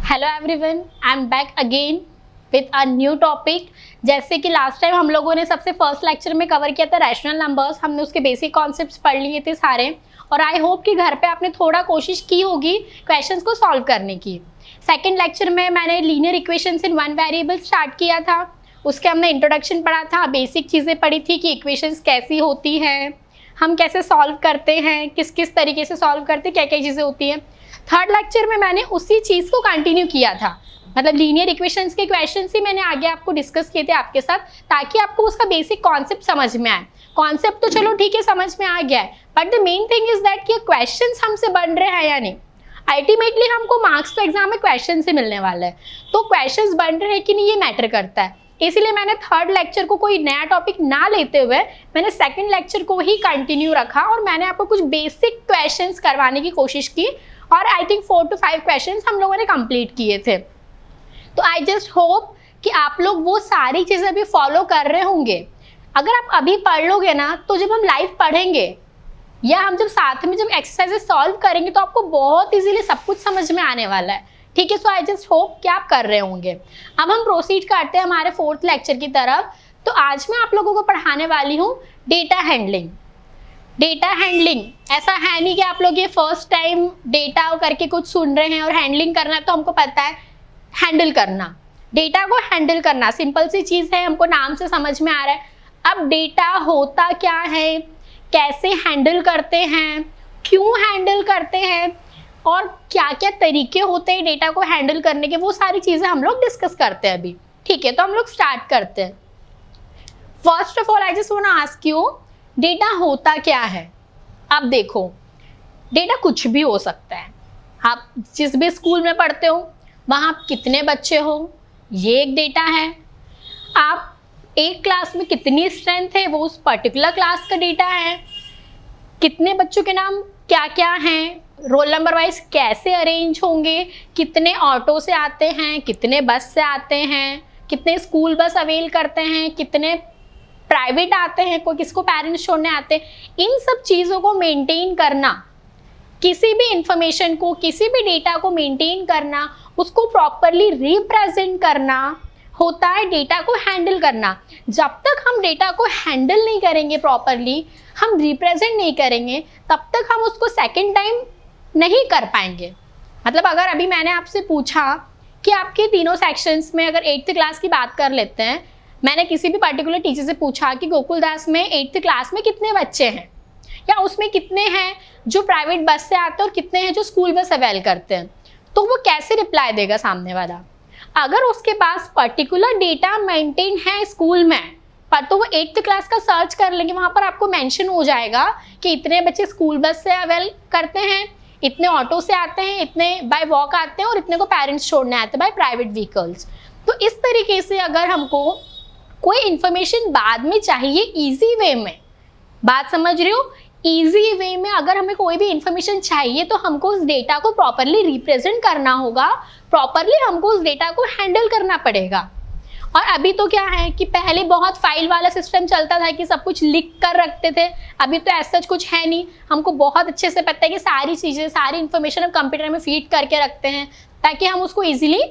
Hello everyone, I am back again with a new topic. जैसे कि last time हम लोगों ने सबसे फर्स्ट लेक्चर में कवर किया था रैशनल नंबर्स। हमने उसके बेसिक कॉन्सेप्ट्स पढ़ लिए थे सारे, और आई होप कि घर पे आपने थोड़ा कोशिश की होगी क्वेश्चंस को सॉल्व करने की। सेकंड लेक्चर में मैंने linear equations in one variable start किया था। उसके हमने इंट्रोडक्शन पढ़ा था, बेसिक चीज़ें पढ़ी थी कि इक्वेशंस कैसी होती हैं, हम कैसे सॉल्व करते हैं, किस किस तरीके से सॉल्व करते हैं, क्या क्या चीज़ें होती हैं। थर्ड लेक्चर में मैंने उसी चीज़ को कंटिन्यू किया था, मतलब लीनियर इक्वेशंस के क्वेश्चंस ही मैंने आगे आपको डिस्कस किए थे आपके साथ, ताकि आपको उसका बेसिक कॉन्सेप्ट समझ में आए। कॉन्सेप्ट तो चलो ठीक है, समझ में आ गया है, but the main thing is that कि क्वेश्चंस हमसे बन रहे हैं या नहीं। अल्टीमेटली हमको मार्क्स तो एग्जाम में क्वेश्चन से मिलने वाला है, तो क्वेश्चंस बन रहे हैं कि नहीं ये मैटर करता है। इसलिए मैंने थर्ड लेक्चर को कोई नया टॉपिक ना लेते हुए मैंने सेकंड लेक्चर को ही कंटिन्यू रखा, और मैंने आपको कुछ बेसिक क्वेश्चंस करवाने की कोशिश की, और आई थिंक 4 to 5 क्वेश्चंस हम लोगों ने कंप्लीट किए थे। तो आई जस्ट होप कि आप लोग वो सारी चीज़ें भी फॉलो कर रहे होंगे। अगर आप अभी पढ़ लोगे ना, तो जब हम लाइव पढ़ेंगे या हम जब साथ में जब एक्सरसाइजेस सॉल्व करेंगे, तो आपको बहुत इजीली सब कुछ समझ में आने वाला है। ठीक है, सो आई जस्ट होप कि आप कर रहे होंगे। अब हम प्रोसीड करते हैं हमारे फोर्थ लेक्चर की तरफ। तो आज मैं आप लोगों को पढ़ाने वाली हूँ डेटा हैंडलिंग। डेटा हैंडलिंग ऐसा है नहीं कि आप लोग ये फर्स्ट टाइम डेटा करके कुछ सुन रहे हैं, और हैंडलिंग करना तो हमको पता है, हैंडल करना, डेटा को हैंडल करना सिंपल सी चीज़ है, हमको नाम से समझ में आ रहा है। अब डेटा होता क्या है, कैसे हैंडल करते हैं, क्यों हैंडल करते हैं, और क्या क्या तरीके होते हैं डेटा को हैंडल करने के, वो सारी चीज़ें हम लोग डिस्कस करते हैं अभी। ठीक है, तो हम लोग स्टार्ट करते हैं। First of all I just want to ask you, data होता क्या है। अब देखो, डेटा कुछ भी हो सकता है। आप जिस भी स्कूल में पढ़ते हो वहाँ कितने बच्चे हो, ये एक डेटा है। आप एक क्लास में कितनी स्ट्रेंथ है, वो उस पर्टिकुलर क्लास का डेटा है। कितने बच्चों के नाम क्या क्या हैं, रोल नंबर वाइज कैसे अरेंज होंगे, कितने ऑटो से आते हैं, कितने बस से आते हैं, कितने स्कूल बस अवेल करते हैं, कितने प्राइवेट आते हैं, कोई किसको पेरेंट्स छोड़ने आते हैं। इन सब चीज़ों को मेंटेन करना, किसी भी इंफॉर्मेशन को, किसी भी डेटा को मेंटेन करना, उसको प्रॉपरली रिप्रेजेंट करना होता है डेटा को हैंडल करना। जब तक हम डेटा को हैंडल नहीं करेंगे प्रॉपरली, हम रिप्रेजेंट नहीं करेंगे, तब तक हम उसको सेकेंड टाइम नहीं कर पाएंगे। मतलब अगर अभी मैंने आपसे पूछा कि आपके तीनों सेक्शंस में, अगर 8th क्लास की बात कर लेते हैं, मैंने किसी भी पर्टिकुलर टीचर से पूछा कि गोकुलदास में 8th क्लास में कितने बच्चे हैं, या उसमें कितने हैं जो प्राइवेट बस से आते हैं और कितने हैं जो स्कूल बस अवेल करते हैं, तो वो कैसे रिप्लाई देगा सामने वाला। अगर उसके पास पर्टिकुलर डेटा मेंटेन है स्कूल में, पर तो वो 8th क्लास का सर्च कर लेंगे, वहाँ पर आपको मेंशन हो जाएगा कि इतने बच्चे स्कूल बस से अवेल करते हैं, इतने ऑटो से आते हैं, इतने बाय वॉक आते हैं, और इतने को पेरेंट्स छोड़ने आते हैं बाय प्राइवेट व्हीकल्स। तो इस तरीके से अगर हमको कोई इन्फॉर्मेशन बाद में चाहिए इजी वे में, बात समझ रहे हो, इजी वे में अगर हमें कोई भी इंफॉर्मेशन चाहिए, तो हमको उस डेटा को प्रॉपरली रिप्रेजेंट करना होगा, प्रॉपरली हमको उस डेटा को हैंडल करना पड़ेगा। और अभी तो क्या है कि पहले बहुत फाइल वाला सिस्टम चलता था कि सब कुछ लिख कर रखते थे। अभी तो ऐसा कुछ है नहीं, हमको बहुत अच्छे से पता है कि सारी चीज़ें, सारी इन्फॉर्मेशन हम कंप्यूटर में फीड करके रखते हैं, ताकि हम उसको ईजिली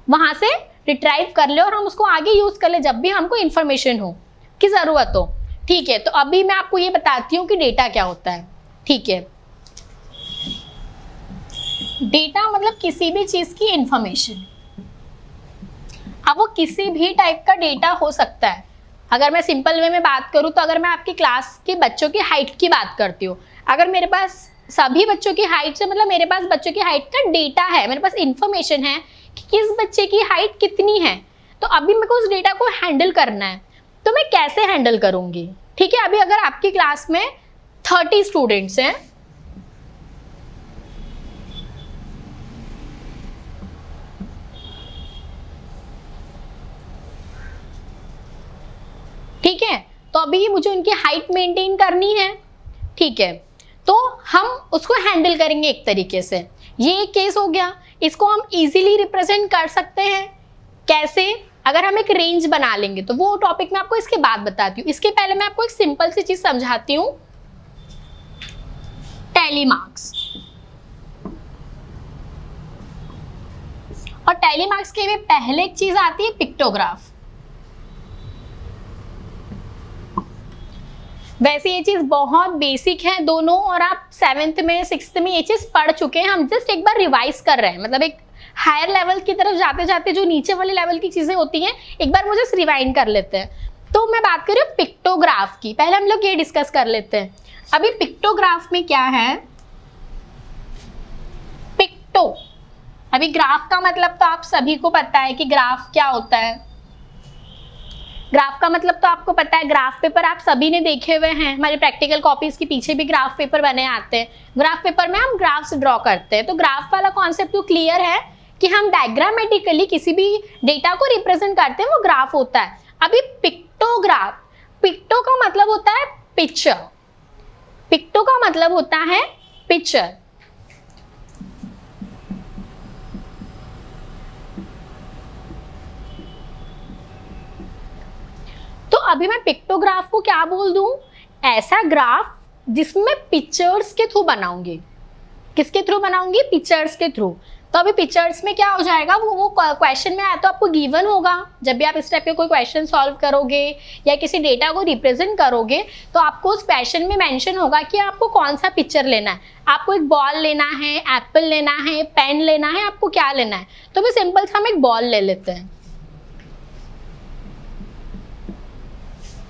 वहाँ से रिट्राइव कर ले और हम उसको आगे यूज़ कर ले जब भी हमको इन्फॉर्मेशन हो की ज़रूरत हो। ठीक है, तो अभी मैं आपको ये बताती हूँ कि डेटा क्या होता है। ठीक है, डेटा मतलब किसी भी चीज़ की इंफॉर्मेशन। अब वो किसी भी टाइप का डेटा हो सकता है। अगर मैं सिंपल वे में बात करूँ, तो अगर मैं आपकी क्लास के बच्चों की हाइट की बात करती हूँ, अगर मेरे पास सभी बच्चों की हाइट से, मतलब मेरे पास बच्चों की हाइट का डेटा है, मेरे पास इंफॉर्मेशन है कि किस बच्चे की हाइट कितनी है, तो अभी मेरे को उस डेटा को हैंडल करना है, तो मैं कैसे हैंडल करूँगी। ठीक है, अभी अगर आपकी क्लास में 30 स्टूडेंट्स हैं, ठीक है, तो अभी मुझे उनकी हाइट मेंटेन करनी है। ठीक है, तो हम उसको हैंडल करेंगे एक तरीके से। ये एक केस हो गया, इसको हम इजीली रिप्रेजेंट कर सकते हैं। कैसे, अगर हम एक रेंज बना लेंगे, तो वो टॉपिक मैं आपको इसके बाद बताती हूँ। इसके पहले मैं आपको एक सिंपल सी चीज समझाती हूँ, टैली मार्क्स। और टैली मार्क्स के भी पहले एक चीज आती है पिक्टोग्राफ। वैसे ये चीज बहुत बेसिक है दोनों, और आप 7th में 6th में ये चीज पढ़ चुके हैं, हम जस्ट एक बार रिवाइज कर रहे हैं, मतलब एक हायर लेवल की तरफ जाते जाते जो नीचे वाले लेवल की चीजें होती हैं एक बार वो जस्ट रिवाइंड कर लेते हैं। तो मैं बात कर रही हूँ पिक्टोग्राफ की, पहले हम लोग ये डिस्कस कर लेते हैं। अभी पिक्टोग्राफ में क्या है, पिक्टो, अभी ग्राफ का मतलब तो आप सभी को पता है कि ग्राफ क्या होता है। ग्राफ का मतलब तो आपको पता है, ग्राफ पेपर आप सभी ने देखे हुए हैं, हमारे प्रैक्टिकल कॉपीज के पीछे भी ग्राफ पेपर बने आते हैं। ग्राफ पेपर में हम ग्राफ्स ड्रॉ करते हैं, तो ग्राफ वाला कॉन्सेप्ट तो क्लियर है कि हम डायग्रामेटिकली किसी भी डेटा को रिप्रेजेंट करते हैं, वो ग्राफ होता है। अभी पिक्टोग्राफ, पिक्टो का मतलब होता है पिक्चर, पिक्टो का मतलब होता है पिक्चर। तो अभी मैं पिक्टोग्राफ को क्या बोल दूं, ऐसा ग्राफ जिसमें पिक्चर्स के थ्रू बनाऊंगी। किसके थ्रू बनाऊंगी, पिक्चर्स के थ्रू। तो अभी पिक्चर्स में क्या हो जाएगा, वो क्वेश्चन में आया तो आपको गिवन होगा, जब भी आप इस टाइप के कोई क्वेश्चन सॉल्व करोगे या किसी डेटा को रिप्रेजेंट करोगे तो आपको उस क्वेश्चन में मेंशन होगा कि आपको कौन सा पिक्चर लेना है। आपको एक बॉल लेना है, एप्पल लेना है, पेन लेना है, आपको क्या लेना है। तो भी सिंपल से हम एक बॉल ले लेते हैं,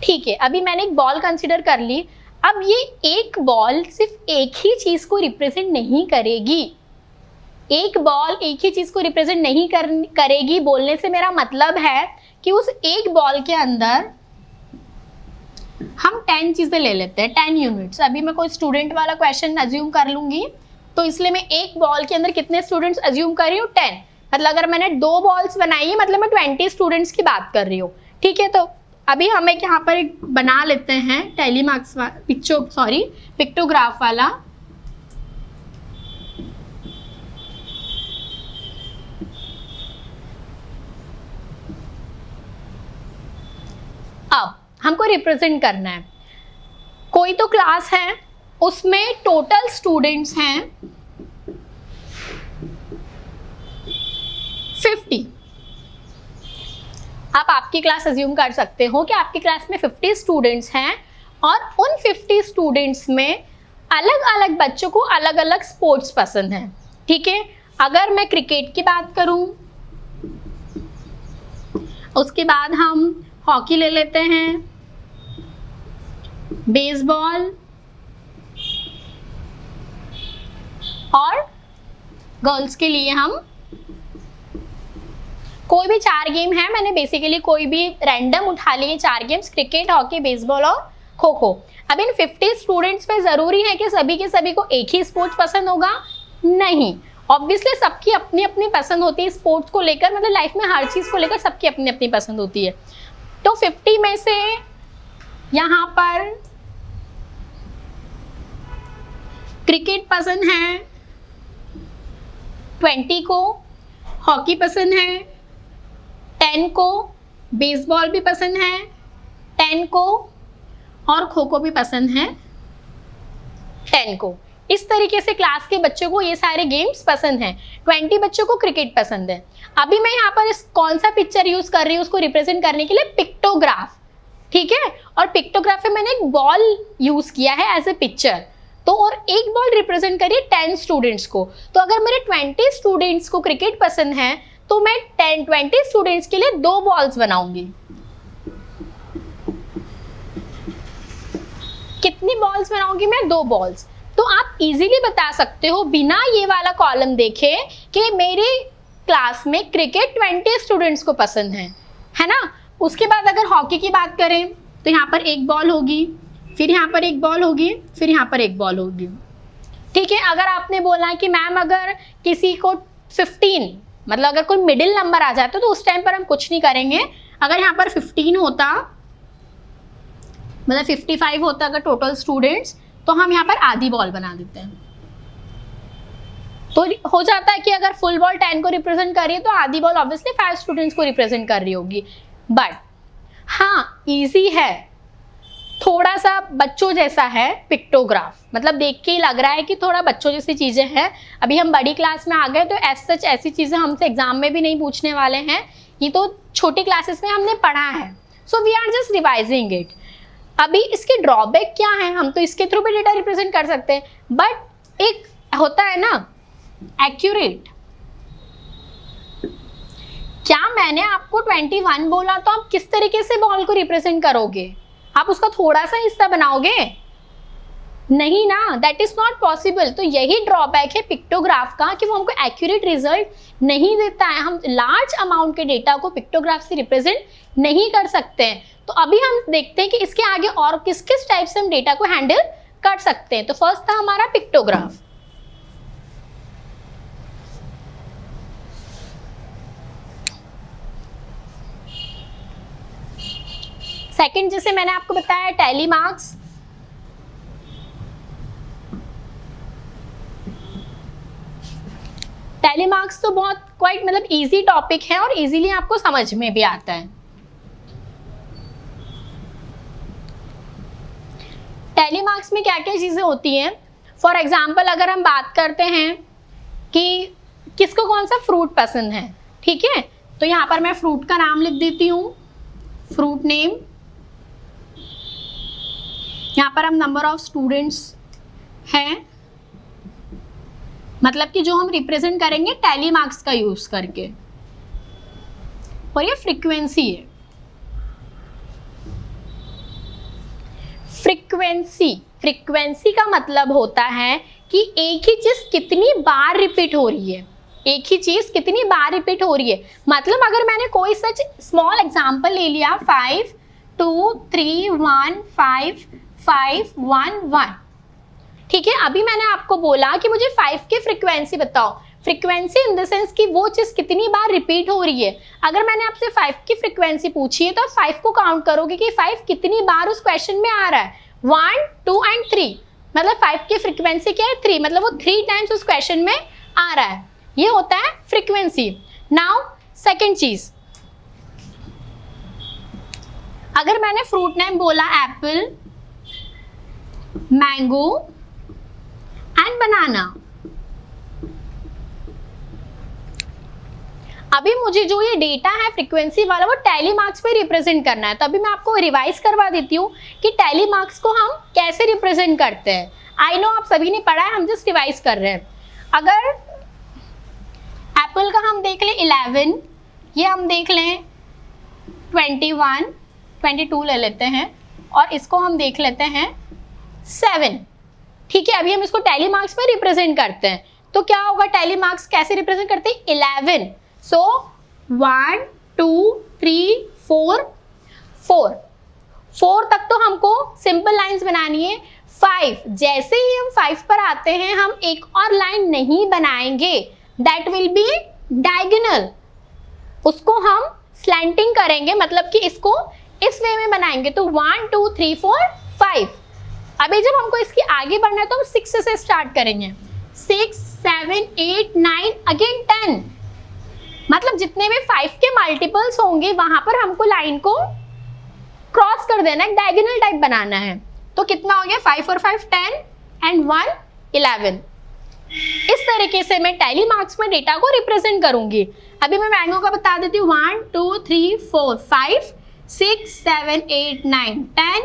ठीक है। अभी मैंने एक बॉल कंसिडर कर ली। अब ये एक बॉल सिर्फ एक ही चीज को रिप्रेजेंट नहीं करेगी, एक बॉल एक ही चीज को रिप्रेजेंट नहीं करेगी। बोलने से मेरा मतलब है कि उस एक बॉल के अंदर हम 10 चीजें ले लेते हैं, 10 यूनिट्स। अभी मैं कोई स्टूडेंट वाला क्वेश्चन अज्यूम कर लूंगी, तो इसलिए मैं एक बॉल के अंदर कितने स्टूडेंट्स अज्यूम कर रही हूँ, 10। मतलब अगर मैंने 2 बॉल्स बनाई है मतलब मैं 20 स्टूडेंट्स की बात कर रही हूँ, ठीक है। तो अभी हम एक यहाँ पर एक बना लेते हैं टैली मार्क्स पिक्टोग्राफ वाला। अब हमको रिप्रेजेंट करना है, कोई तो क्लास है उसमें टोटल स्टूडेंट्स हैं 50। आप आपकी क्लास अज्यूम कर सकते हो कि आपकी क्लास में 50 स्टूडेंट्स हैं और उन 50 स्टूडेंट्स में अलग अलग बच्चों को अलग अलग स्पोर्ट्स पसंद हैं, ठीक है। अगर मैं क्रिकेट की बात करूं, उसके बाद हम हॉकी ले लेते हैं, बेसबॉल, और गर्ल्स के लिए हम कोई भी 4 गेम है, मैंने बेसिकली कोई भी रैंडम उठा लिए 4 गेम्स, क्रिकेट, हॉकी, बेसबॉल और खो खो। अब इन 50 स्टूडेंट्स में जरूरी है कि सभी के सभी को एक ही स्पोर्ट्स पसंद होगा, नहीं। ऑब्वियसली सबकी अपनी अपनी पसंद होती है स्पोर्ट्स को लेकर, मतलब लाइफ में हर चीज को लेकर सबकी अपनी अपनी पसंद होती है। तो 50 में से यहाँ पर क्रिकेट पसंद है 20 को, हॉकी पसंद है 10 को, बेसबॉल भी पसंद है 10 को, और खो खो भी पसंद है 10 को। इस तरीके से क्लास के बच्चों को ये सारे गेम्स पसंद हैं। 20 बच्चों को क्रिकेट पसंद है। अभी मैं यहाँ पर कौन सा पिक्चर यूज कर रही हूँ उसको रिप्रेजेंट करने के लिए, पिक्टोग्राफ, ठीक है। और पिक्टोग्राफ में मैंने एक बॉल यूज किया है एज ए पिक्चर, तो और एक बॉल रिप्रेजेंट करिए 10 स्टूडेंट्स को। तो अगर मेरे 20 स्टूडेंट्स को क्रिकेट पसंद है तो मैं 20 स्टूडेंट्स के लिए 2 बॉल्स बनाऊंगी। कितनी बॉल्स बनाऊंगी मैं, 2 बॉल्स। तो आप इजीली बता सकते हो बिना ये वाला कॉलम देखे कि मेरे क्लास में क्रिकेट 20 स्टूडेंट्स को पसंद है ना। उसके बाद अगर हॉकी की बात करें तो यहाँ पर एक बॉल होगी, फिर यहाँ पर एक बॉल होगी, फिर यहाँ पर एक बॉल होगी, ठीक है। अगर आपने बोला कि मैम अगर किसी को 15, मतलब अगर कोई मिडिल नंबर आ जाता तो उस टाइम पर हम कुछ नहीं करेंगे। अगर यहाँ पर 15 होता, मतलब 55 होता अगर टोटल स्टूडेंट्स, तो हम यहाँ पर आधी बॉल बना देते हैं। तो हो जाता है कि अगर फुल बॉल 10 को रिप्रेजेंट कर रही है तो आधी बॉल ऑब्वियसली 5 स्टूडेंट्स को रिप्रेजेंट कर रही होगी। बट हाँ, इजी है, थोड़ा सा बच्चों जैसा है पिक्टोग्राफ, मतलब देख के ही लग रहा है कि थोड़ा बच्चों जैसी चीजें हैं। अभी हम बड़ी क्लास में आ गए तो एज सच ऐसी चीजें हमसे एग्जाम में भी नहीं पूछने वाले हैं, ये तो छोटी क्लासेस में हमने पढ़ा है, so we are just revising it. अभी इसके ड्रॉबैक क्या है, हम तो इसके थ्रू भी डेटा रिप्रेजेंट कर सकते हैं, बट एक होता है ना एक्यूरेट। क्या मैंने आपको 21 बोला तो आप किस तरीके से बॉल को रिप्रेजेंट करोगे, आप उसका थोड़ा सा हिस्सा बनाओगे? नहीं ना, दैट इज नॉट पॉसिबल। तो यही ड्रॉबैक है पिक्टोग्राफ का कि वो हमको एक्यूरेट रिजल्ट नहीं देता है, हम लार्ज अमाउंट के डेटा को पिक्टोग्राफ से रिप्रेजेंट नहीं कर सकते हैं। तो अभी हम देखते हैं कि इसके आगे और किस किस टाइप से हम डेटा को हैंडल कर सकते हैं। तो फर्स्ट था हमारा पिक्टोग्राफ। सेकंड जैसे मैंने आपको बताया टैली मार्क्स। टैली मार्क्स तो बहुत क्वाइट मतलब इजी टॉपिक है और इजीली आपको समझ में भी आता है। टैली मार्क्स में क्या क्या चीजें होती हैं, फॉर एग्जाम्पल अगर हम बात करते हैं कि किसको कौन सा फ्रूट पसंद है, ठीक है, तो यहाँ पर मैं फ्रूट का नाम लिख देती हूँ, फ्रूट नेम। यहाँ पर हम नंबर ऑफ स्टूडेंट्स हैं, मतलब कि जो हम रिप्रेजेंट करेंगे टैली मार्क्स का यूज करके, और ये फ्रीक्वेंसी है। फ्रीक्वेंसी का मतलब होता है कि एक ही चीज कितनी बार रिपीट हो रही है, एक ही चीज कितनी बार रिपीट हो रही है। मतलब अगर मैंने कोई सच स्मॉल एग्जांपल ले लिया 5 2 3 1 5 5 1 1, ठीक है, अभी मैंने आपको बोला कि मुझे 5 की फ्रीक्वेंसी बताओ। फ्रीक्वेंसी इन द सेंस कि वो चीज कितनी बार रिपीट हो रही है। अगर मैंने आपसे 5 की फ्रीक्वेंसी पूछी है तो आप 5 को काउंट करोगे कि 5 कितनी बार उस क्वेश्चन में आ रहा है, 1 2 एंड 3, मतलब 5 की फ्रीक्वेंसी क्या है 3, मतलब वो 3 टाइम्स उस क्वेश्चन में आ रहा है, ये होता है फ्रीक्वेंसी। नाउ सेकेंड चीज, अगर मैंने फ्रूट नेम बोला एप्पल, मैंगो एंड बनाना, अभी मुझे जो ये डेटा है फ्रीक्वेंसी वाला वो टैली मार्क्स पे रिप्रेजेंट करना है। तो अभी मैं आपको रिवाइज करवा देती हूँ कि टैली मार्क्स को हम कैसे रिप्रेजेंट करते हैं। आई नो आप सभी ने पढ़ा है, हम जस्ट रिवाइज कर रहे हैं। अगर एप्पल का हम देख लें 11, ये हम देख लें 21 22 ले लेते हैं, और इसको हम देख लेते हैं 7, ठीक है। अभी हम इसको टैली मार्क्स में रिप्रेजेंट करते हैं, तो क्या होगा, टैली मार्क्स कैसे रिप्रेजेंट करते हैं 11, सो 1 2 3 4 4 तक तो हमको सिंपल लाइंस बनानी है। 5 जैसे ही हम 5 पर आते हैं हम एक और लाइन नहीं बनाएंगे, दैट विल बी डायगोनल, उसको हम स्लैंटिंग करेंगे, मतलब कि इसको इस वे में बनाएंगे। तो 1 2 3 4 5। अभी जब हमको इसके आगे बढ़ना है तो हम 6 से स्टार्ट करेंगे, 6 7 8 9 अगेन 10, मतलब जितने भी 5 के मल्टीपल्स होंगे वहां पर हमको लाइन को क्रॉस कर देना है, डायगोनल टाइप बनाना है। तो कितना हो गया, 5 और 5 10 एंड 1 11। इस तरीके से मैं टैली मार्क्स में डेटा को रिप्रेजेंट करूंगी। अभी मैं मैंगो का बता देती हूँ, 1 2 3 4 5 6 7 8 9 10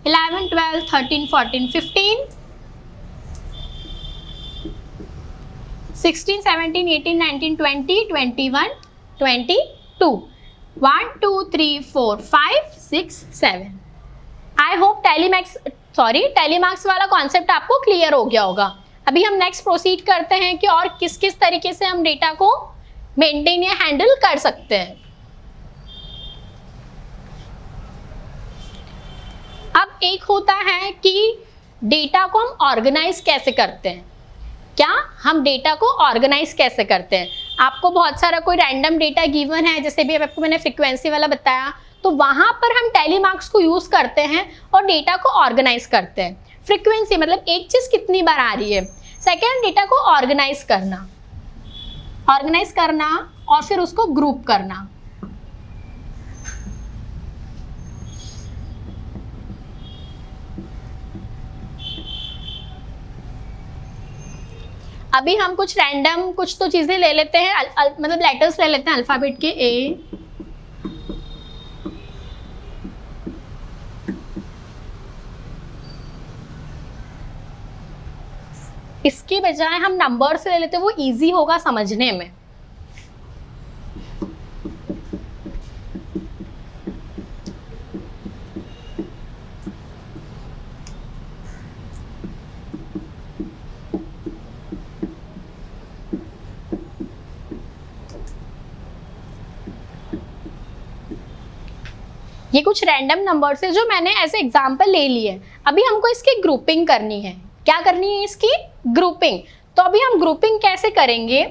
11 12 13 14 15 16 17 18 19 20 21 22 1 2 3 4 5 6 7। आई होप टैली मार्क्स वाला कॉन्सेप्ट आपको क्लियर हो गया होगा। अभी हम नेक्स्ट प्रोसीड करते हैं कि और किस किस तरीके से हम डेटा को मेंटेन या हैंडल कर सकते हैं। अब एक होता है कि डेटा को हम ऑर्गेनाइज कैसे करते हैं। क्या हम डेटा को ऑर्गेनाइज कैसे करते हैं, आपको बहुत सारा कोई रैंडम डेटा गिवन है, जैसे भी आपको मैंने फ्रीक्वेंसी वाला बताया, तो वहां पर हम टैली मार्क्स को यूज करते हैं और डेटा को ऑर्गेनाइज करते हैं। फ्रीक्वेंसी मतलब एक चीज कितनी बार आ रही है, सेकेंड डेटा को ऑर्गेनाइज करना और फिर उसको ग्रुप करना। अभी हम कुछ रैंडम कुछ तो चीजें ले लेते हैं, मतलब लेटर्स ले लेते हैं अल्फाबेट के। ए, इसकी बजाय हम नंबर से ले लेते हैं, वो इजी होगा समझने में। ये कुछ रैंडम नंबर्स है जो मैंने ऐसे एग्जांपल ले लिए। अभी हमको इसकी ग्रुपिंग करनी है। क्या करनी है? इसकी ग्रुपिंग। तो अभी हम ग्रुपिंग कैसे करेंगे?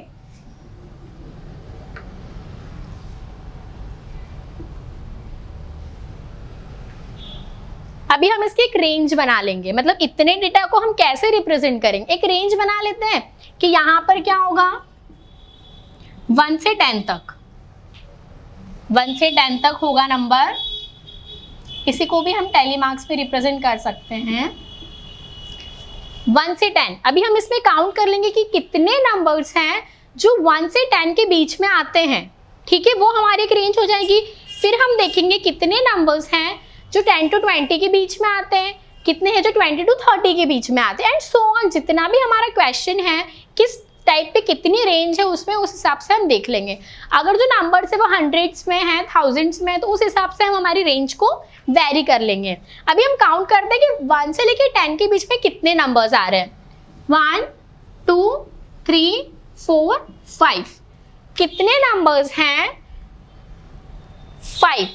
अभी हम इसकी एक रेंज बना लेंगे, मतलब इतने डेटा को हम कैसे रिप्रेजेंट करेंगे। एक रेंज बना लेते हैं कि यहां पर क्या होगा, 1 से 10 तक, 1 से 10 तक होगा नंबर। इसी को भी हम टैली मार्क्स में रिप्रेजेंट कर सकते हैं, 1 से 10। अभी हम इसमें काउंट कर लेंगे कि कितने नंबर्स हैं जो 1 से 10 के बीच में आते हैं। ठीक है, वो हमारी एक रेंज हो जाएगी। फिर हम देखेंगे कितने नंबर्स हैं जो 10 to 20 के बीच में आते हैं, कितने हैं जो 20 to 30 के बीच में आते हैं, एंड सो ऑन। जितना भी हमारा क्वेश्चन है, किस टाइप पे कितनी रेंज है उसमें, उस हिसाब से हम देख लेंगे। अगर जो नंबर्स है वो हंड्रेड्स में है, थाउजेंड्स में है, तो उस हिसाब से हम हमारी रेंज को वेरी कर लेंगे। अभी हम काउंट करते हैं कि 1 से लेके 10 के बीच में कितने नंबर्स आ रहे हैं। 1 2 3 4 5। कितने नंबर्स हैं? 5।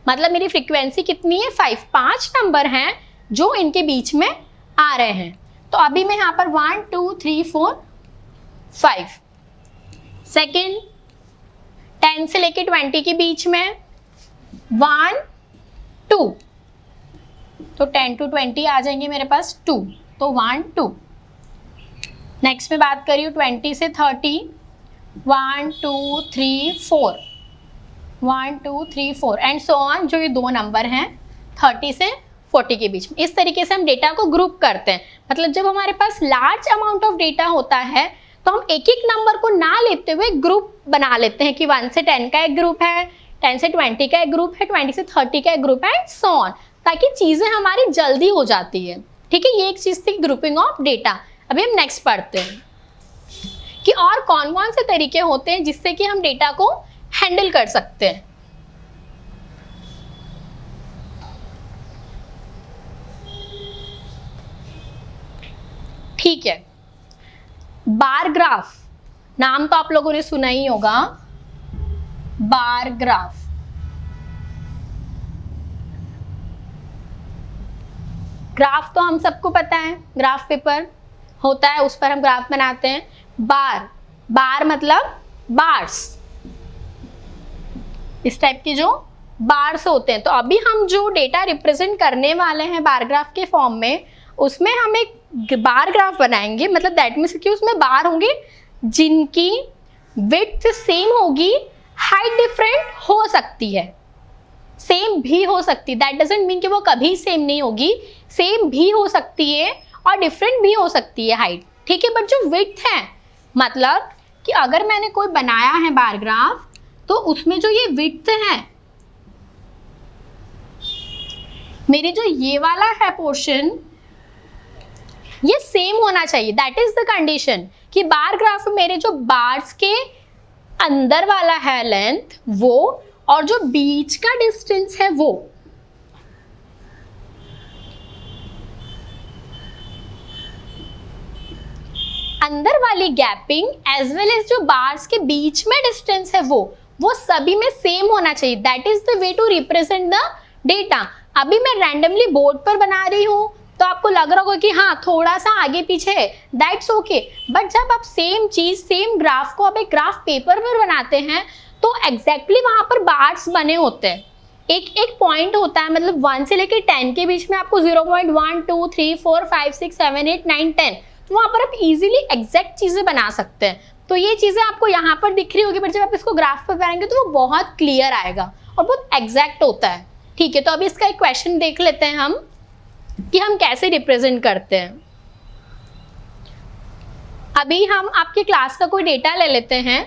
मतलब मेरी फ्रीक्वेंसी कितनी है? 5। 5 नंबर हैं जो इनके बीच में आ रहे हैं। तो अभी मैं यहाँ पर 1 2 3 4 5। सेकेंड, 10 से लेके 20 के बीच में 1 2। तो 10 to 20 आ जाएंगे मेरे पास 2, तो 1 2। नेक्स्ट में बात करी 20 से 30, 1 2 3 4, 1 2 3 4 एंड सो ऑन। जो ये दो नंबर हैं 30 से 40 के बीच में। इस तरीके से हम डेटा को ग्रुप करते हैं। मतलब जब हमारे पास लार्ज अमाउंट ऑफ डेटा होता है तो हम एक एक नंबर को ना लेते हुए ग्रुप बना लेते हैं कि 1 से 10 का एक ग्रुप है, 10 से 20 का एक ग्रुप है, 20 से 30 का एक ग्रुप है, एंड सो ऑन, ताकि चीजें हमारी जल्दी हो जाती है। ठीक है, ये एक चीज थी ग्रुपिंग ऑफ डेटा। अभी हम नेक्स्ट पढ़ते हैं कि और कौन कौन से तरीके होते हैं जिससे कि हम डेटा को हैंडल कर सकते हैं। ठीक है, बार ग्राफ, नाम तो आप लोगों ने सुना ही होगा, बार ग्राफ। ग्राफ तो हम सबको पता है, ग्राफ पेपर होता है उस पर हम ग्राफ बनाते हैं। बार, बार मतलब बार्स, इस टाइप के जो बार्स होते हैं। तो अभी हम जो डेटा रिप्रेजेंट करने वाले हैं बार ग्राफ के फॉर्म में, उसमें हम एक बार ग्राफ बनाएंगे। मतलब दैट मीन्स कि उसमें बार होंगे जिनकी विड्थ सेम होगी, हाइट डिफरेंट हो सकती है, सेम भी हो सकती है। दैट डजंट मीन कि वो कभी सेम नहीं होगी, सेम भी हो सकती है और डिफरेंट भी हो सकती है हाइट। ठीक है, बट जो विड्थ है, मतलब कि अगर मैंने कोई बनाया है बार ग्राफ तो उसमें जो ये विड्थ है, मेरी जो ये वाला है पोर्शन, ये सेम होना चाहिए। दैट इज द कंडीशन कि बार ग्राफ में मेरे जो बार्स के अंदर वाला है लेंथ वो, और जो बीच का डिस्टेंस है वो, अंदर वाली गैपिंग एज वेल एज जो बार्स के बीच में डिस्टेंस है वो सभी में सेम होना चाहिए। That is the way to represent the data. अभी मैं रैंडमली बोर्ड पर बना रही हूँ तो आपको लग रहा होगा कि हाँ थोड़ा सा आगे पीछे है, दैट्स ओके। बट जब आप सेम चीज, सेम ग्राफ को आप एक ग्राफ पेपर पर बनाते हैं तो एग्जैक्टली वहां पर बार्स बने होते हैं। एक एक पॉइंट होता है, मतलब 1 से लेकर 10 के बीच में आपको 0.1 2 3 4 5 6 7 8 9 10, तो वहां पर आप इजीली एग्जैक्ट चीजें बना सकते हैं। तो ये चीजें आपको यहाँ पर दिख रही होगी, बट जब आप इसको ग्राफ पर बनाएंगे तो वो बहुत क्लियर आएगा और बहुत एग्जैक्ट होता है। ठीक है, तो अभी इसका एक क्वेश्चन देख लेते हैं हम कि हम कैसे रिप्रेजेंट करते हैं। अभी हम आपकी क्लास का कोई डेटा ले लेते हैं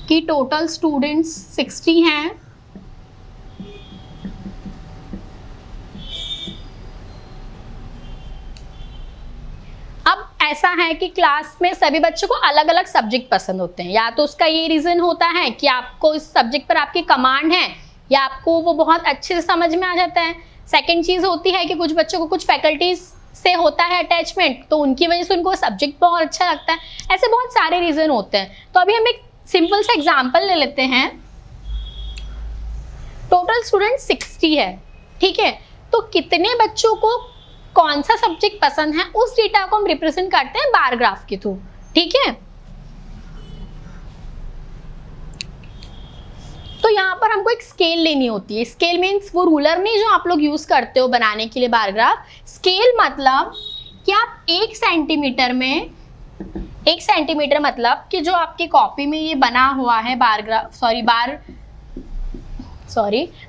कि टोटल स्टूडेंट्स 60 हैं। अब ऐसा है कि क्लास में सभी बच्चों को अलग अलग सब्जेक्ट पसंद होते हैं, या तो उसका ये रीजन होता है कि आपको इस सब्जेक्ट पर आपकी कमांड है या आपको वो बहुत अच्छे से समझ में आ जाता है। सेकंड चीज होती है कि कुछ बच्चों को कुछ फैकल्टीज से होता है अटैचमेंट, तो उनकी वजह से उनको सब्जेक्ट बहुत अच्छा लगता है। ऐसे बहुत सारे रीजन होते हैं। तो अभी हम एक सिंपल सा एग्जांपल ले लेते हैं। टोटल स्टूडेंट 60 है, ठीक है। तो कितने बच्चों को कौन सा सब्जेक्ट पसंद है, उस डेटा को हम रिप्रेजेंट करते हैं बार ग्राफ के थ्रू, ठीक है। तो यहाँ पर हमको एक स्केल लेनी होती है। स्केल मीन्स वो रूलर नहीं जो आप लोग यूज करते हो बनाने के लिए बार ग्राफ। स्केल मतलब कि आप 1 सेंटीमीटर में, 1 सेंटीमीटर मतलब कि जो आपकी कॉपी में ये बना हुआ है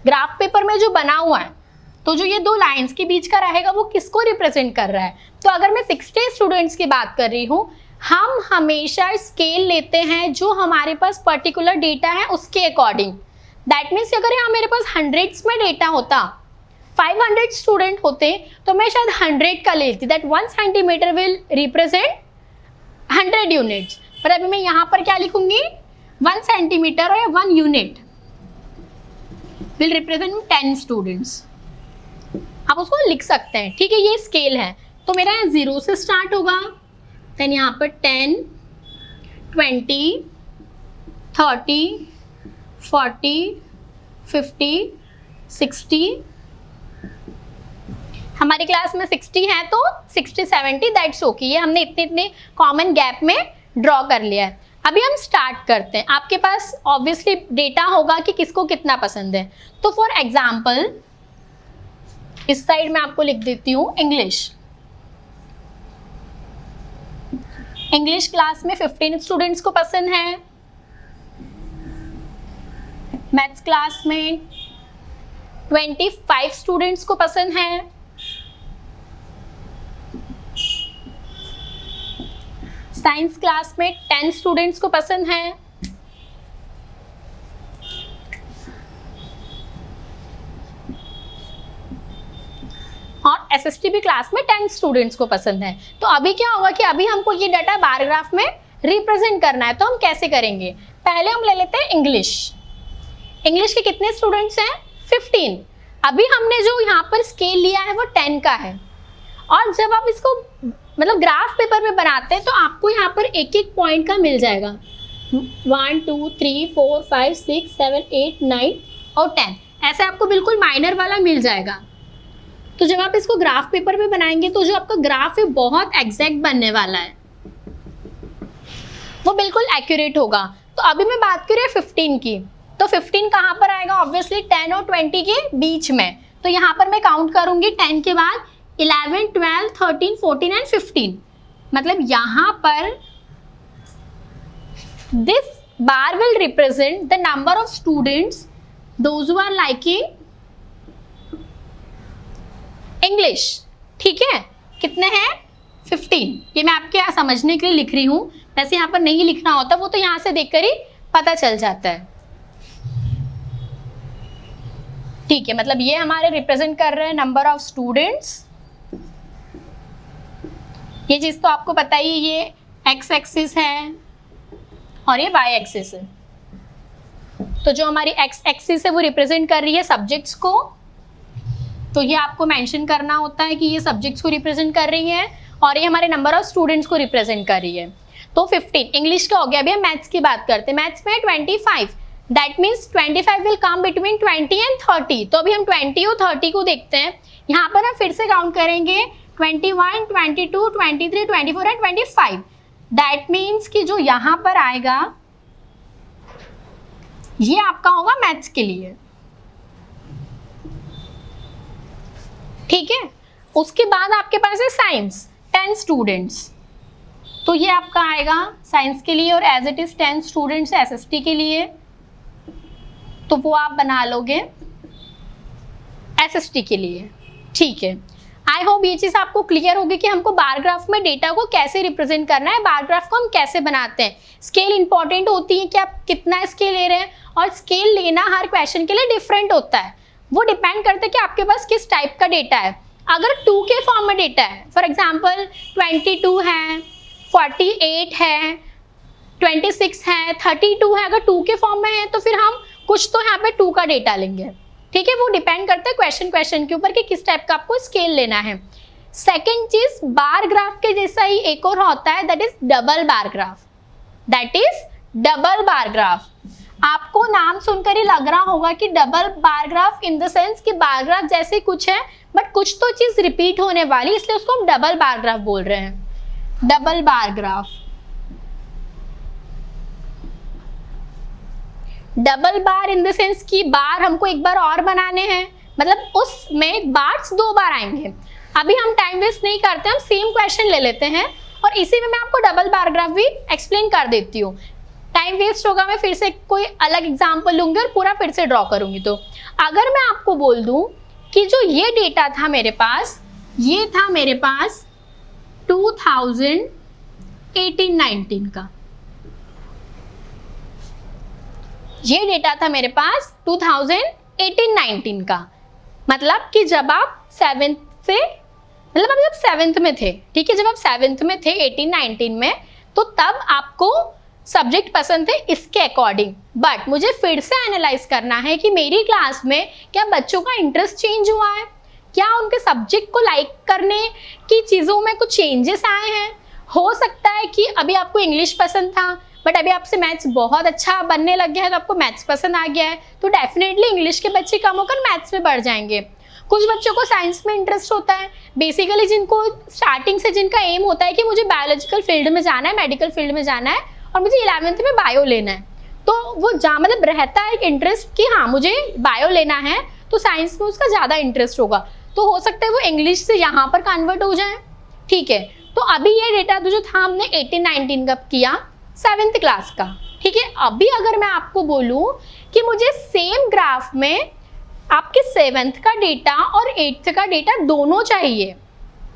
ग्राफ पेपर में जो बना हुआ है, तो जो ये 2 लाइंस के बीच का रहेगा वो किसको रिप्रेजेंट कर रहा है। तो अगर मैं 60 स्टूडेंट्स की बात कर रही हूँ, हम हमेशा स्केल लेते हैं जो हमारे पास पर्टिकुलर डेटा है उसके अकॉर्डिंग। दैट मीन्स अगर यहाँ मेरे पास हंड्रेड्स में डेटा होता, 500 स्टूडेंट होते, तो मैं शायद 100 का लेती, that 1 centimetre will represent 100 units. पर अभी मैं यहाँ पर क्या लिखूंगी, 1 सेंटीमीटर और 1 यूनिट विल रिप्रेजेंट 10 स्टूडेंट्स। आप उसको लिख सकते हैं, ठीक है। ये स्केल है। तो मेरा यहाँ 0 से स्टार्ट होगा, देन यहाँ पर 10, 20, 30, 40, 50, 60। हमारी क्लास में 60 है तो 60, 70 दैट्स ओके। ये हमने इतने कॉमन गैप में ड्रॉ कर लिया है। अभी हम स्टार्ट करते हैं। आपके पास ऑब्वियसली डेटा होगा कि किसको कितना पसंद है। तो फॉर एग्जाम्पल इस साइड में आपको लिख देती हूँ इंग्लिश। इंग्लिश क्लास में 15 स्टूडेंट्स को पसंद है। मैथ्स क्लास में 25 स्टूडेंट्स को पसंद है। साइंस क्लास में 10 स्टूडेंट्स को पसंद है। और एसएसटीबी क्लास में 10 स्टूडेंट्स को पसंद है। तो अभी क्या होगा कि अभी हमको ये डाटा बार ग्राफ में रिप्रेजेंट करना है। तो हम कैसे करेंगे, पहले हम ले लेते हैं इंग्लिश। इंग्लिश के कितने स्टूडेंट्स हैं, 15। अभी हमने जो यहाँ पर स्केल लिया है वो 10 का है। और जब आप इसको मतलब ग्राफ पेपर में बनाते हैं तो आपको यहाँ पर एक एक पॉइंट का मिल जाएगा, 1 2 3 4 5 6 7 8 9 और 10, ऐसे आपको बिल्कुल माइनर वाला मिल जाएगा। तो जब आप इसको ग्राफ पेपर में बनाएंगे तो जो आपका ग्राफ है बहुत एग्जैक्ट बनने वाला है, वो बिल्कुल एक्यूरेट होगा। तो अभी मैं बात कर रही हूँ 15 की, तो 15 कहाँ पर आएगा, ऑब्वियसली 10 और 20 के बीच में। तो यहाँ पर मैं काउंट करूंगी 10 के बाद 11 12 13 14 एंड 15। मतलब यहाँ पर this bar will represent the number of students those who are liking English, ठीक है। कितने हैं, 15। ये मैं आपके यहाँ समझने के लिए लिख रही हूँ, वैसे यहाँ पर नहीं लिखना होता, वो तो यहाँ से देखकर ही पता चल जाता है, ठीक है। मतलब ये हमारे रिप्रेजेंट कर रहे हैं नंबर ऑफ स्टूडेंट्स। ये चीज तो आपको पता ही, ये एक्स एक्सिस है और ये वाई एक्सिस है। तो जो हमारी एक्स एक्सिस है वो रिप्रेजेंट कर रही है सब्जेक्ट्स को, तो ये आपको मेंशन करना होता है कि ये सब्जेक्ट्स को रिप्रेजेंट कर रही है और ये हमारे नंबर ऑफ स्टूडेंट्स को रिप्रेजेंट कर रही है। तो 15 इंग्लिश का हो गया। अभी हम मैथ्स की बात करते हैं। मैथ्स में 25, that means 25 will come between 20 and 30। तो अभी हम 20 और 30 को देखते हैं। यहाँ पर हम फिर से काउंट करेंगे 21, 22, 23, 24 एंड 25। दैट मीन्स कि जो यहाँ पर आएगा ये आपका होगा मैथ्स के लिए, ठीक है। उसके बाद आपके पास है साइंस, 10 स्टूडेंट्स, तो ये आपका आएगा साइंस के लिए। और as it is 10 students SST के लिए, तो वो आप बना लोगे एसएसटी के लिए, ठीक है। आई होप ये चीज़ आपको क्लियर होगी कि हमको बार ग्राफ में डेटा को कैसे रिप्रेजेंट करना है, बार ग्राफ को हम कैसे बनाते हैं। स्केल इंपॉर्टेंट होती है कि आप कितना स्केल ले रहे हैं, और स्केल लेना हर क्वेश्चन के लिए डिफरेंट होता है। वो डिपेंड करता है कि आपके पास किस टाइप का डेटा है। अगर 2 के फॉर्म में डेटा है, फॉर एग्जाम्पल 22 है, 48 है, 26 है, 32 है, अगर 2 के फॉर्म में है तो फिर हम कुछ तो यहाँ पे 2 का डेटा लेंगे, ठीक है। वो डिपेंड करता है क्वेश्चन के ऊपर कि किस टाइप का आपको स्केल लेना है। सेकेंड चीज, बार ग्राफ के जैसा ही एक और होता है, that is double bar graph. That is double bar graph. आपको नाम सुनकर ही लग रहा होगा कि double bar graph in the sense कि बार ग्राफ जैसे कुछ है बट कुछ तो चीज रिपीट होने वाली, इसलिए उसको हम डबल बार ग्राफ बोल रहे हैं। Double bar graph, double bar in the sense कि बार हमको एक बार और बनाने हैं, मतलब उसमें बार्स 2 बार आएंगे। अभी हम टाइम वेस्ट नहीं करते, हम सेम क्वेश्चन ले लेते हैं और इसी में मैं आपको डबल बार ग्राफ भी एक्सप्लेन कर देती हूँ। टाइम वेस्ट होगा, मैं फिर से कोई अलग एग्जांपल लूंगी और पूरा फिर से ड्रॉ करूंगी। तो अगर मैं आपको बोल दूं कि जो ये डेटा था मेरे पास, ये था मेरे पास 2018-19 का, ये डेटा था मेरे पास 2018-19 का, मतलब कि जब आप 7th से, मतलब आप जब 7th में थे, ठीक है, जब आप 7th में थे 18-19 में, तो तब आपको सब्जेक्ट पसंद थे इसके अकॉर्डिंग। बट मुझे फिर से एनालाइज करना है कि मेरी क्लास में क्या बच्चों का इंटरेस्ट चेंज हुआ है, क्या उनके सब्जेक्ट को लाइक करने की चीज़ों में कुछ चेंजेस आए हैं। हो सकता है कि अभी आपको इंग्लिश पसंद था बट अभी आपसे मैथ्स बहुत अच्छा बनने लग गया है, तो आपको मैथ्स पसंद आ गया है, तो डेफिनेटली इंग्लिश के बच्चे कम होकर मैथ्स में बढ़ जाएंगे। कुछ बच्चों को साइंस में इंटरेस्ट होता है, बेसिकली जिनको स्टार्टिंग से जिनका एम होता है कि मुझे बायोलॉजिकल फील्ड में जाना है, मेडिकल फील्ड में जाना है और मुझे 11th में बायो लेना है, तो वो मतलब रहता है एक इंटरेस्ट कि हाँ मुझे बायो लेना है, तो साइंस में उसका ज़्यादा इंटरेस्ट होगा, तो हो सकता है वो इंग्लिश से यहाँ पर कन्वर्ट हो जाए, ठीक है। तो अभी ये डेटा जो था हमने 18-19 का किया 7th क्लास का, ठीक है। अभी अगर मैं आपको बोलूँ कि मुझे सेम ग्राफ में आपके 7th का डेटा और 8th का डेटा दोनों चाहिए,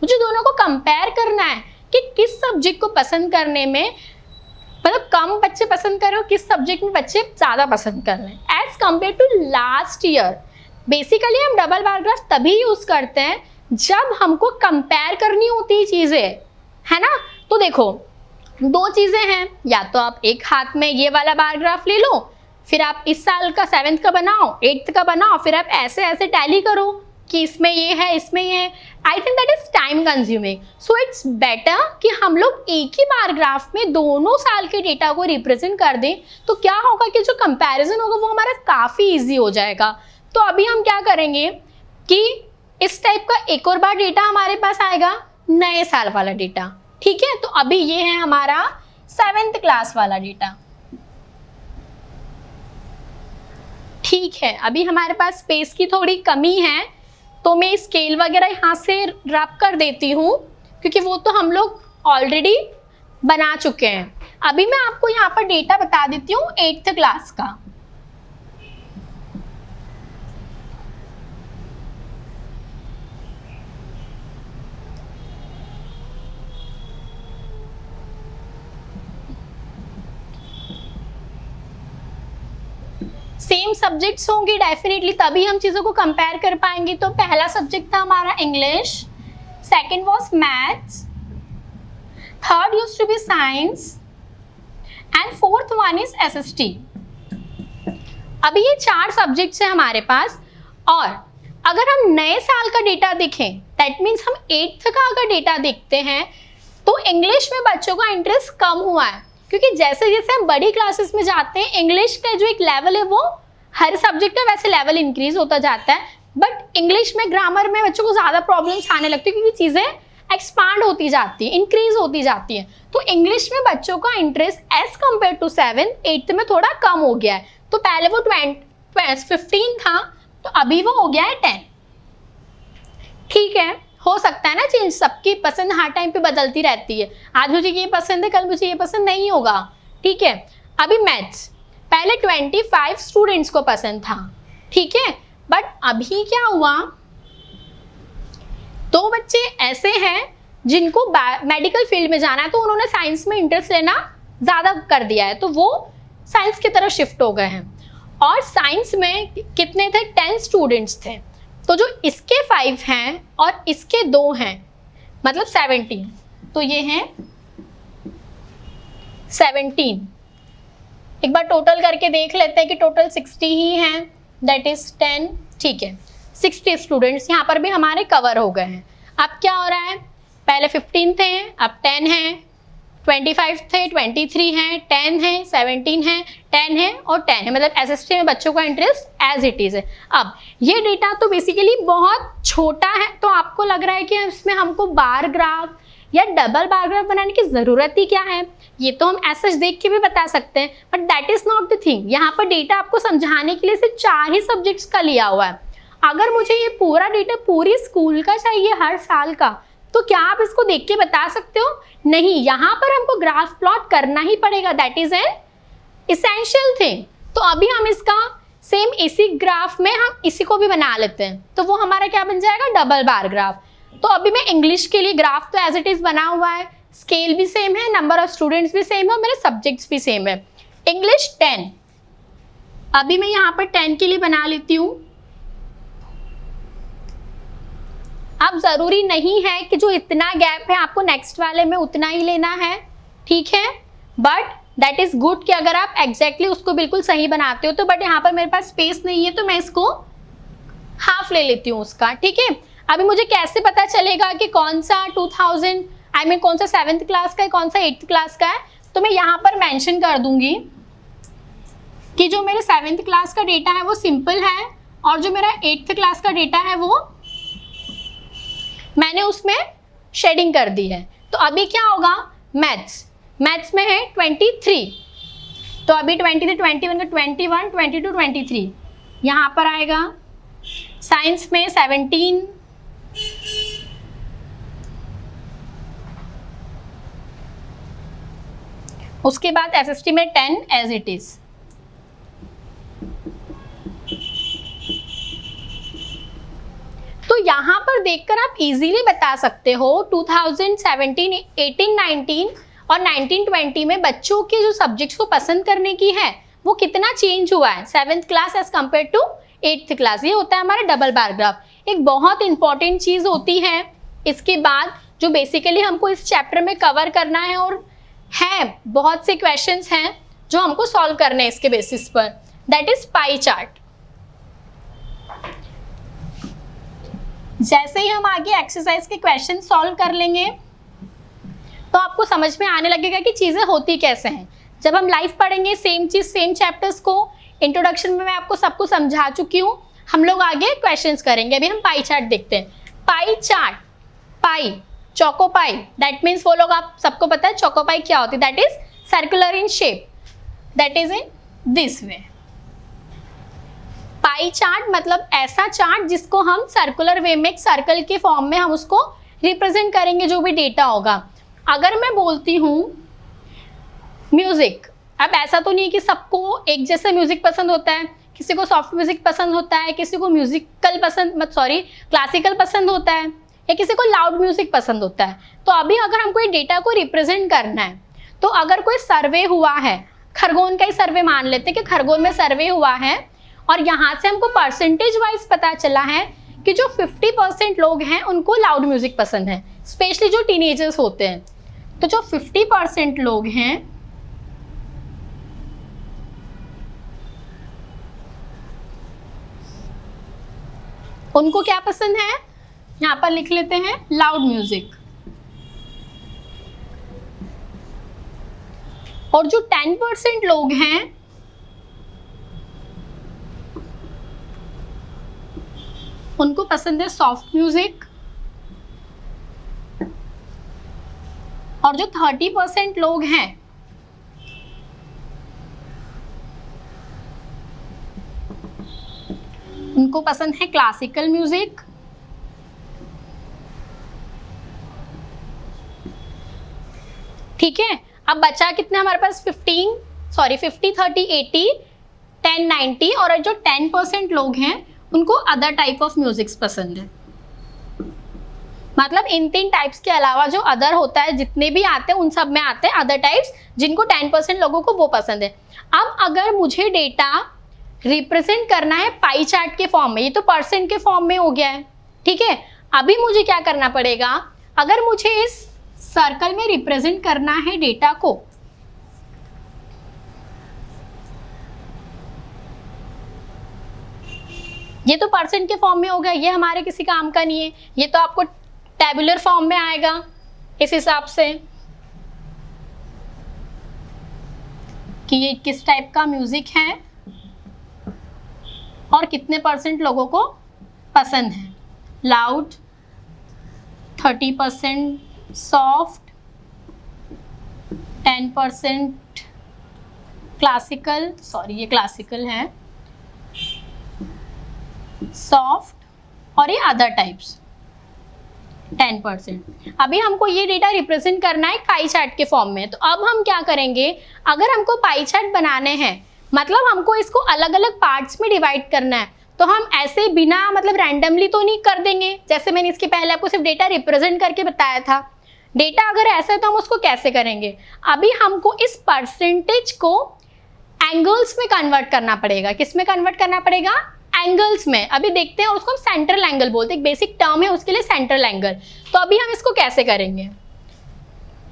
मुझे दोनों को कंपेयर करना है कि किस सब्जेक्ट को पसंद करने में, मतलब कम बच्चे पसंद कर रहे हो, किस सब्जेक्ट में बच्चे ज़्यादा पसंद कर रहे हैं as compared to last year. Basically हम डबल बार ग्राफ तभी यूज़ करते हैं जब हमको कंपेयर करनी होती है चीज़ें, है ना। तो देखो 2 चीज़ें हैं, या तो आप एक हाथ में ये वाला बार ग्राफ ले लो, फिर आप इस साल का 7th का बनाओ, 8th का बनाओ, फिर आप ऐसे ऐसे टैली करो कि इसमें ये है, इसमें ये है। I think that is time consuming, so it's better कि हम लोग एक ही बार ग्राफ में दोनों साल के डेटा को रिप्रेजेंट कर दें, तो क्या होगा कि जो कंपैरिजन होगा वो हमारा काफ़ी ईजी हो जाएगा। तो अभी हम क्या करेंगे कि इस टाइप का एक और बार डेटा हमारे पास आएगा, नए साल वाला डेटा, ठीक है। तो अभी ये है हमारा 7th क्लास वाला डेटा, ठीक है। अभी हमारे पास स्पेस की थोड़ी कमी है, तो मैं स्केल वगैरह यहाँ से रब कर देती हूँ क्योंकि वो तो हम लोग ऑलरेडी बना चुके हैं। अभी मैं आपको यहाँ पर डेटा बता देती हूँ 8th क्लास का। सेम सब्जेक्ट्स होंगे डेफिनेटली, तभी हम चीज़ों को कंपेयर कर पाएंगे। तो पहला सब्जेक्ट था हमारा English, second was maths, third used to be science and fourth one is SST. अभी ये 4 सब्जेक्ट्स हैं हमारे पास, और अगर हम नए साल का डेटा देखें, दैट मीन्स हम 8th का अगर डेटा देखते हैं, तो इंग्लिश में बच्चों का इंटरेस्ट कम हुआ है, क्योंकि जैसे जैसे हम बड़ी क्लासेस में जाते हैं इंग्लिश का जो एक लेवल है वो हर सब्जेक्ट का वैसे लेवल इंक्रीज होता जाता है, बट इंग्लिश में ग्रामर में बच्चों को ज़्यादा प्रॉब्लम्स आने लगती है क्योंकि चीज़ें एक्सपांड होती जाती है, इंक्रीज होती जाती है। तो इंग्लिश में बच्चों का interest as compared to 7th 8th में थोड़ा कम हो गया है। तो पहले वो 15 था, तो अभी वो हो गया है 10, ठीक है। हो सकता है ना चेंज, सबकी पसंद हर टाइम पे बदलती रहती है, आज मुझे ये पसंद है कल मुझे ये पसंद नहीं होगा, ठीक है। अभी मैथ्स पहले 25 स्टूडेंट्स को पसंद था, ठीक है, बट अभी क्या हुआ दो बच्चे ऐसे हैं जिनको मेडिकल फील्ड में जाना है, तो उन्होंने साइंस में इंटरेस्ट लेना ज़्यादा कर दिया है, तो वो साइंस की तरफ शिफ्ट हो गए हैं। और साइंस में कितने थे, 10 स्टूडेंट्स थे, तो जो इसके 5 हैं और इसके 2 हैं, मतलब 17, तो ये हैं 17। एक बार टोटल करके देख लेते हैं कि टोटल 60 ही हैं, दैट इज 10, ठीक है, 60 स्टूडेंट्स यहाँ पर भी हमारे कवर हो गए हैं। अब क्या हो रहा है, पहले 15 थे, अब 10 हैं, 25 थे, 23 हैं, 10 हैं, 17 हैं, 10 हैं और 10 है, मतलब एसएसटी में बच्चों का इंटरेस्ट एज इट इज़ है। अब ये डेटा तो बेसिकली बहुत छोटा है, तो आपको लग रहा है कि इसमें हमको बार ग्राफ या डबल बार ग्राफ बनाने की ज़रूरत ही क्या है, ये तो हम ऐसा देख के भी बता सकते हैं, but that is not the thing. यहाँ पर डेटा आपको समझाने के लिए सिर्फ 4 ही सब्जेक्ट्स का लिया हुआ है। अगर मुझे ये पूरा डेटा पूरी स्कूल का चाहिए हर साल का, तो क्या आप इसको देख के बता सकते हो? नहीं, यहाँ पर हमको ग्राफ प्लॉट करना ही पड़ेगा, that is an essential thing. तो अभी हम इसका सेम इसी ग्राफ में हम इसी को भी बना लेते हैं, तो वो हमारा क्या बन जाएगा, डबल बार ग्राफ। तो अभी मैं इंग्लिश के लिए ग्राफ तो एज इट इज बना हुआ है, स्केल भी सेम है, नंबर ऑफ स्टूडेंट्स भी सेम है और मेरे सब्जेक्ट्स भी सेम है। इंग्लिश 10, अभी मैं यहाँ पर 10 के लिए बना लेती हूँ। अब जरूरी नहीं है कि जो इतना गैप है आपको नेक्स्ट वाले में उतना ही लेना है, ठीक है, बट दैट इज गुड कि अगर आप एग्जैक्टली उसको बिल्कुल सही बनाते हो तो। बट यहाँ पर मेरे पास स्पेस नहीं है, तो मैं इसको हाफ ले लेती हूँ उसका, ठीक है। अभी मुझे कैसे पता चलेगा कि कौन सा 2000 कौन सा 7th क्लास का है, कौन सा 8th क्लास का है, तो मैं यहाँ पर मेंशन कर दूंगी कि जो मेरे 7th क्लास का डेटा है वो सिंपल है और जो मेरा 8th क्लास का डेटा है वो मैंने उसमें शेडिंग कर दी है। तो अभी क्या होगा, मैथ्स में है 23, तो अभी 20 से 21 का 21, 22, 23 यहाँ पर आएगा। साइंस में 17, उसके बाद एसएसटी में 10 एज इट इज। तो यहाँ पर देखकर आप इजीली बता सकते हो 2017, 18, 19 और 19, 20 में बच्चों के जो सब्जेक्ट्स को पसंद करने की है वो कितना चेंज हुआ है 7th class as compared to 8th class. ये होता है हमारा डबल बार ग्राफ। एक बहुत इंपॉर्टेंट चीज़ होती है इसके बाद जो बेसिकली हमको इस चैप्टर में कवर करना है, और है बहुत से क्वेश्चंस हैं जो हमको सॉल्व करने हैं इसके बेसिस पर, दैट इज पाई चार्ट। जैसे ही हम आगे एक्सरसाइज के क्वेश्चन सॉल्व कर लेंगे तो आपको समझ में आने लगेगा कि चीज़ें होती कैसे हैं। जब हम लाइव पढ़ेंगे सेम चीज़ सेम चैप्टर्स को, इंट्रोडक्शन में मैं आपको सबको समझा चुकी हूँ, हम लोग आगे क्वेश्चंस करेंगे। अभी हम पाई चार्ट देखते हैं। Pie chart, pi, choco pi, that means वो लोग आप सबको पता है चोको पाई क्या होती है, that is circular in shape, that is in this way. Pie chart मतलब ऐसा चार्ट जिसको हम सर्कुलर वे में, एक सर्कल के फॉर्म में हम उसको रिप्रेजेंट करेंगे जो भी डेटा होगा। अगर मैं बोलती हूँ म्यूजिक, अब ऐसा तो नहीं है कि सबको एक जैसा म्यूजिक पसंद होता है, किसी को सॉफ्ट म्यूजिक पसंद होता है, किसी को म्यूजिकल पसंद क्लासिकल पसंद होता है, या किसी को लाउड म्यूजिक पसंद होता है। तो अभी अगर हमको ये डेटा को रिप्रेजेंट करना है, तो अगर कोई सर्वे हुआ है, खरगोन का ही सर्वे मान लेते हैं कि खरगोन में सर्वे हुआ है और यहाँ से हमको परसेंटेज वाइज पता चला है कि जो 50% लोग हैं उनको लाउड म्यूजिक पसंद है, स्पेशली जो टीनेजर्स होते हैं। तो जो 50% लोग हैं उनको क्या पसंद है, यहाँ पर लिख लेते हैं लाउड म्यूजिक। और जो 10% लोग हैं उनको पसंद है सॉफ्ट म्यूजिक। और जो 30% लोग हैं उनको पसंद है क्लासिकल म्यूजिक। ठीक है, अब बचा कितना हमारे पास 50, 30, 80, 10, 90 और जो 10% लोग हैं उनको अदर टाइप ऑफ म्यूजिक्स पसंद है। मतलब इन 3 टाइप्स के अलावा जो अदर होता है, जितने भी आते हैं उन सब में आते हैं अदर टाइप्स, जिनको 10% लोगों को वो पसंद है। अब अगर मुझे डेटा रिप्रेजेंट करना है पाई चार्ट के फॉर्म में, ये तो परसेंट के फॉर्म में हो गया है, ठीक है। अभी मुझे क्या करना पड़ेगा, अगर मुझे इस सर्कल में रिप्रेजेंट करना है डेटा को, ये तो परसेंट के फॉर्म में हो गया, ये हमारे किसी काम का नहीं है, ये तो आपको टेबुलर फॉर्म में आएगा इस हिसाब से कि ये किस टाइप का म्यूजिक है और कितने परसेंट लोगों को पसंद है। लाउड 30%, सॉफ्ट 10%, क्लासिकल, सॉरी ये क्लासिकल है, सॉफ्ट और ये अदर टाइप्स 10%। अभी हमको ये डेटा रिप्रेजेंट करना है पाई चार्ट के फॉर्म में। तो अब हम क्या करेंगे, अगर हमको पाई चार्ट बनाने हैं, मतलब हमको इसको अलग अलग पार्ट्स में डिवाइड करना है, तो हम ऐसे बिना मतलब रैंडमली तो नहीं कर देंगे। जैसे मैंने इसके पहले आपको सिर्फ डेटा रिप्रेजेंट करके बताया था, डेटा अगर ऐसा है तो हम उसको कैसे करेंगे। अभी हमको इस परसेंटेज को एंगल्स में कन्वर्ट करना पड़ेगा। किस में कन्वर्ट करना पड़ेगा, एंगल्स में। अभी देखते हैं, उसको हम सेंट्रल एंगल बोलते हैं, एक बेसिक टर्म है उसके लिए, सेंट्रल एंगल। तो अभी हम इसको कैसे करेंगे,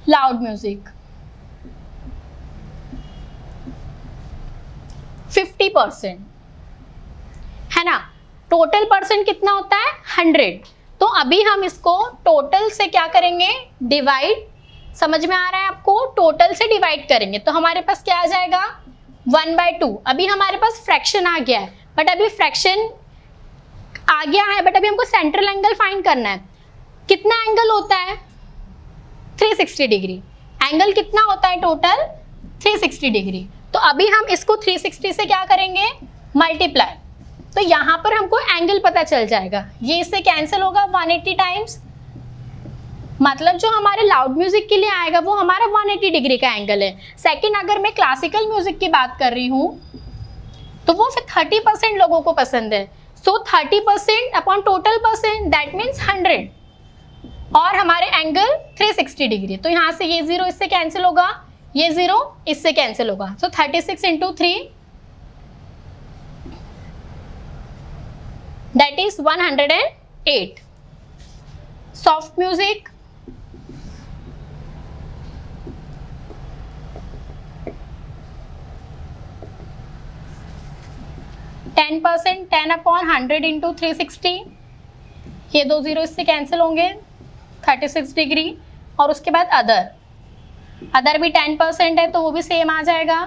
लाउड म्यूजिक 50% है ना, टोटल परसेंट कितना होता है 100। तो अभी हम इसको टोटल से क्या करेंगे, डिवाइड, समझ में आ रहा है आपको, टोटल से डिवाइड करेंगे तो हमारे पास क्या आ जाएगा 1/2। अभी हमारे पास फ्रैक्शन आ गया है, बट अभी फ्रैक्शन आ गया है, बट अभी हमको सेंट्रल एंगल फाइंड करना है। कितना एंगल होता है 360 डिग्री। एंगल कितना होता है टोटल 360 डिग्री। तो अभी हम इसको 360 से क्या करेंगे, मल्टीप्लाई। तो यहाँ पर हमको एंगल पता चल जाएगा, ये इससे कैंसिल होगा 180 टाइम्स, मतलब जो हमारे लाउड म्यूजिक के लिए आएगा वो हमारा 180 डिग्री का एंगल है। सेकंड, अगर मैं क्लासिकल म्यूजिक की बात कर रही हूँ तो वो फिर 30% लोगों को पसंद है। सो 30% upon total percent, that means 100, और हमारे एंगल 360 डिग्री। तो यहाँ से ये 0 इससे कैंसिल होगा, ये 0 इससे कैंसिल होगा। सो 36 × 3 दैट इज 108। सॉफ्ट म्यूजिक 10%, 10/100 × 360, ये 2 0 इससे कैंसिल होंगे, 36 डिग्री। और उसके बाद अदर भी 10% है तो वो भी सेम आ जाएगा।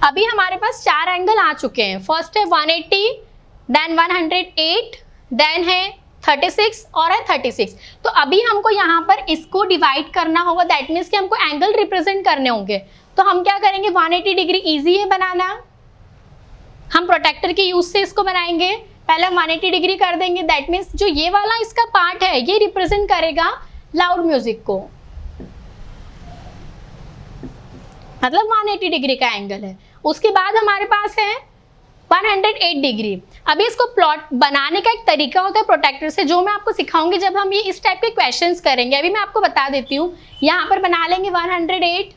अभी हमारे पास 4 एंगल आ चुके हैं। फर्स्ट है 180, देन 108, देन है 36 और है 36। तो अभी हमको यहाँ पर इसको डिवाइड करना होगा, दैट मीन्स कि हमको एंगल रिप्रेजेंट करने होंगे। तो हम क्या करेंगे, 180 डिग्री इजी है बनाना, हम प्रोटेक्टर के यूज से इसको बनाएंगे। पहले हम 180 डिग्री कर देंगे, दैट मीन्स जो ये वाला इसका पार्ट है ये रिप्रेजेंट करेगा लाउड म्यूजिक को, मतलब 180 डिग्री का एंगल है। उसके बाद हमारे पास है 108 डिग्री। अभी इसको प्लॉट बनाने का एक तरीका होता है प्रोटेक्टर से, जो मैं आपको सिखाऊंगी जब हम ये इस टाइप के क्वेश्चंस करेंगे। अभी मैं आपको बता देती हूँ, यहाँ पर बना लेंगे 108,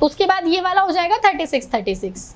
उसके बाद ये वाला हो जाएगा 36।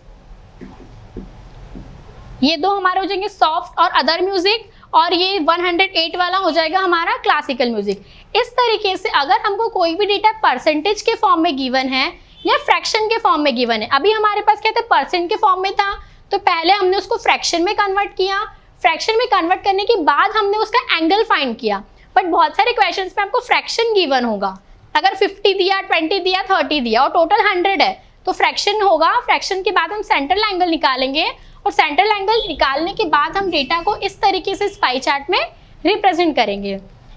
ये दो हमारे हो जाएंगे सॉफ्ट और अदर म्यूजिक, और ये 108 वाला हो जाएगा हमारा क्लासिकल म्यूजिक। इस तरीके से अगर हमको कोई भी डेटा परसेंटेज के फॉर्म में गिवन है या फ्रैक्शन के फॉर्म में गिवन है, अभी हमारे पास क्या था, परसेंट के फॉर्म में था, तो पहले हमने उसको फ्रैक्शन में कन्वर्ट किया। फ्रैक्शन में कन्वर्ट करने के बाद हमने उसका एंगल फाइंड किया। बट बहुत सारे क्वेश्चंस में आपको फ्रैक्शन गिवन होगा, अगर 50 दिया, 20 दिया, 30 दिया और टोटल 100 है तो फ्रैक्शन होगा। फ्रैक्शन के बाद हम सेंट्रल एंगल निकालेंगे, और सेंट्रल एंगल निकालने के बाद हम डेटा को इस तरीके से पाई चार्ट में रिप्रेजेंट करेंगे।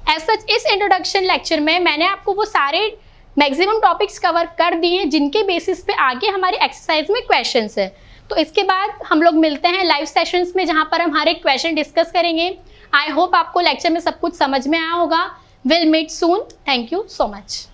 एज सच इस इंट्रोडक्शन लेक्चर में मैंने आपको वो सारे मैक्सिमम टॉपिक्स कवर कर दिए जिनके बेसिस पे आगे हमारी एक्सरसाइज में क्वेश्चंस है। तो इसके बाद हम लोग मिलते हैं लाइव सेशंस में, जहां पर हम हर एक क्वेश्चन डिस्कस करेंगे। आई होप आपको लेक्चर में सब कुछ समझ में आया होगा। Will meet soon. Thank you so much.